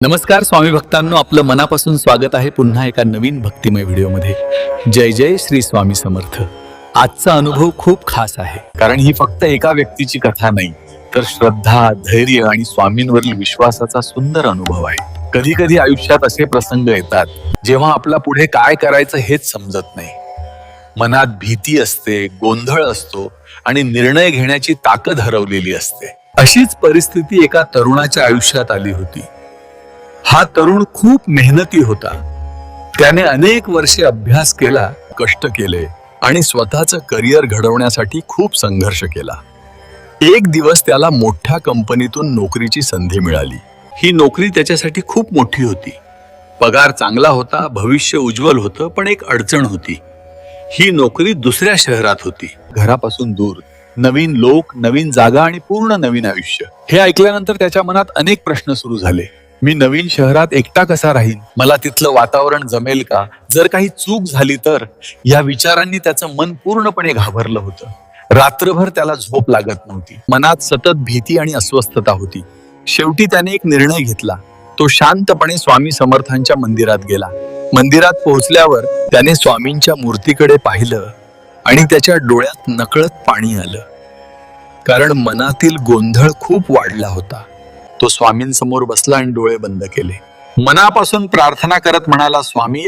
नमस्कार स्वामी भक्तांनो, आपलं मनापासून स्वागत आहे पुन्हा एका नवीन भक्तिमय व्हिडिओमध्ये. जय जय श्री स्वामी समर्थ. आजचा अनुभव खूप खास आहे, कारण ही फक्त एका व्यक्तीची कथा नाही, तर श्रद्धा, धैर्य आणि स्वामींवरील विश्वासाचा सुंदर अनुभव आहे. कधी कधी आयुष्यात असे प्रसंग येतात जेव्हा आपला पुढे काय करायचं हेच समजत नाही. मनात भीती असते, गोंधळ असतो आणि निर्णय घेण्याची ताकद हरवलेली असते. अशीच परिस्थिती एका तरुणाच्या आयुष्यात आली होती. हा तरुण खूप मेहनती होता. त्याने अनेक वर्षे अभ्यास केला, कष्ट केले आणि स्वतःचं करिअर घडवण्यासाठी खूप संघर्ष केला. एक दिवस त्याला मोठ्या कंपनीतून नोकरीची संधी मिळाली. ही नोकरी त्याच्यासाठी खूप मोठी होती. पगार चांगला होता, भविष्य उज्ज्वल होतं, पण एक अडचण होती. ही नोकरी दुसऱ्या शहरात होती, घरापासून दूर. नवीन लोक, नवीन जागा आणि पूर्ण नवीन आयुष्य. हे ऐकल्यानंतर त्याच्या मनात अनेक प्रश्न सुरू झाले. मी नवीन शहरात एकटा कसा राहीन? मला तिथलं वातावरण जमेल का? जर काही चूक झाली तर? या विचारांनी त्याचं मन पूर्णपणे घाबरलं होतं. रात्रभर त्याला झोप लागत नव्हती. मनात सतत भीती आणि अस्वस्थता होती. शेवटी त्याने एक निर्णय घेतला. तो शांतपणे स्वामी समर्थांच्या मंदिरात गेला. मंदिरात पोहोचल्यावर त्याने स्वामींच्या मूर्तीकडे पाहिलं आणि त्याच्या डोळ्यात नकळत पाणी आलं, कारण मनातील गोंधळ खूप वाढला होता. तो स्वामींसमोर बसला आणि डोळे बंद केले. मनापासून प्रार्थना करत म्हणाला, स्वामी,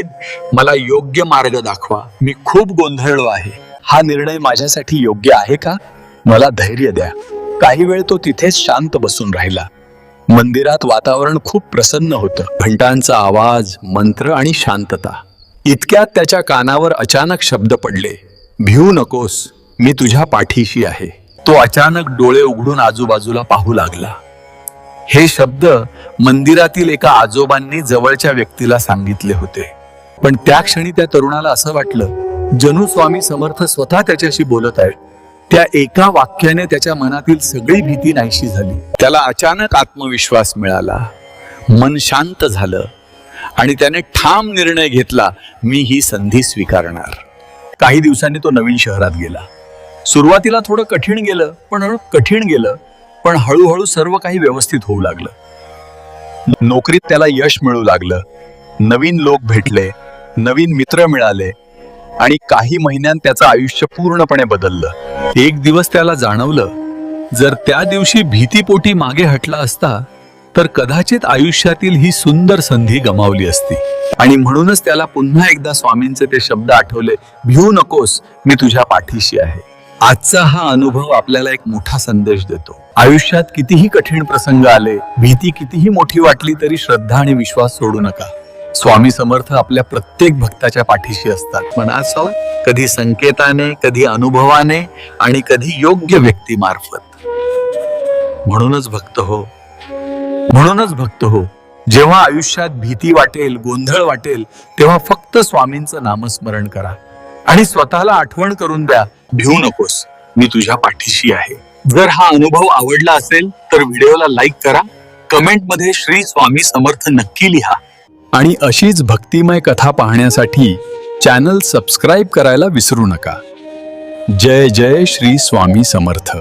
मला योग्य मार्ग दाखवा. मी खूप गोंधळलो आहे. हा निर्णय माझ्यासाठी योग्य आहे का? मला धैर्य द्या. काही वेळ तो तिथेच शांत बसून राहिला. मंदिरात वातावरण खूप प्रसन्न होतं. घंटांचा आवाज, मंत्र आणि शांतता. इतक्यात त्याच्या कानावर अचानक शब्द पडले, भिऊ नकोस, मी तुझ्या पाठीशी आहे. तो अचानक डोळे उघडून आजूबाजूला पाहू लागला. हे शब्द मंदिरातील एका आजोबांनी जवळच्या व्यक्तीला सांगितले होते. पण त्या क्षणी त्या तरुणाला असं वाटलं, जणू स्वामी समर्थ स्वतः त्याच्याशी बोलत आहेत. त्या एका वाक्याने त्याच्या मनातील सगळी भीती नाहीशी झाली. त्याला अचानक आत्मविश्वास मिळाला. मन शांत झालं आणि त्याने ठाम निर्णय घेतला, मी ही संधी स्वीकारणार. काही दिवसांनी तो नवीन शहरात गेला. सुरुवातीला थोडं कठीण गेलं, पण हळूहळू सर्व काही व्यवस्थित होऊ लागलं. नोकरीत त्याला यश मिळू लागलं. नवीन लोक भेटले, नवीन मित्र मिळाले आणि काही महिन्यांत त्याचं आयुष्य पूर्णपणे बदललं. एक दिवस त्याला जाणवलं, जर त्या दिवशी भीतीपोटी मागे हटला असता तर कदाचित आयुष्यातील ही सुंदर संधी गमावली असती. आणि म्हणूनच त्याला पुन्हा एकदा स्वामींचे ते शब्द आठवले, भिऊ नकोस, मी तुझ्या पाठीशी आहे. आजचा हा अनुभव आपल्याला एक मोठा संदेश देतो. आयुष्यात कितीही कठीण प्रसंग आले, भीती कितीही मोठी वाटली, तरी श्रद्धा आणि विश्वास सोडू नका. स्वामी समर्थ आपल्या प्रत्येक भक्ताच्या पाठीशी असतात. मनासह, कधी संकेताने, कधी अनुभवाने आणि कधी योग्य व्यक्तीमार्फत. म्हणूनच भक्त हो, जेव्हा आयुष्यात भीती वाटेल, गोंधळ वाटेल, तेव्हा फक्त स्वामींचं नामस्मरण करा आणि स्वतःला आठवण करून द्या, भिऊ नकोस, मी तुझ्या पाठीशी आहे. जर हा अनुभव आवडला असेल तर व्हिडिओला लाईक करा, कमेंट मध्ये श्री स्वामी समर्थ नक्की लिहा आणि अशीच भक्तिमय कथा पाहण्यासाठी चॅनल सबस्क्राईब करायला विसरू नका. जय जय श्री स्वामी समर्थ.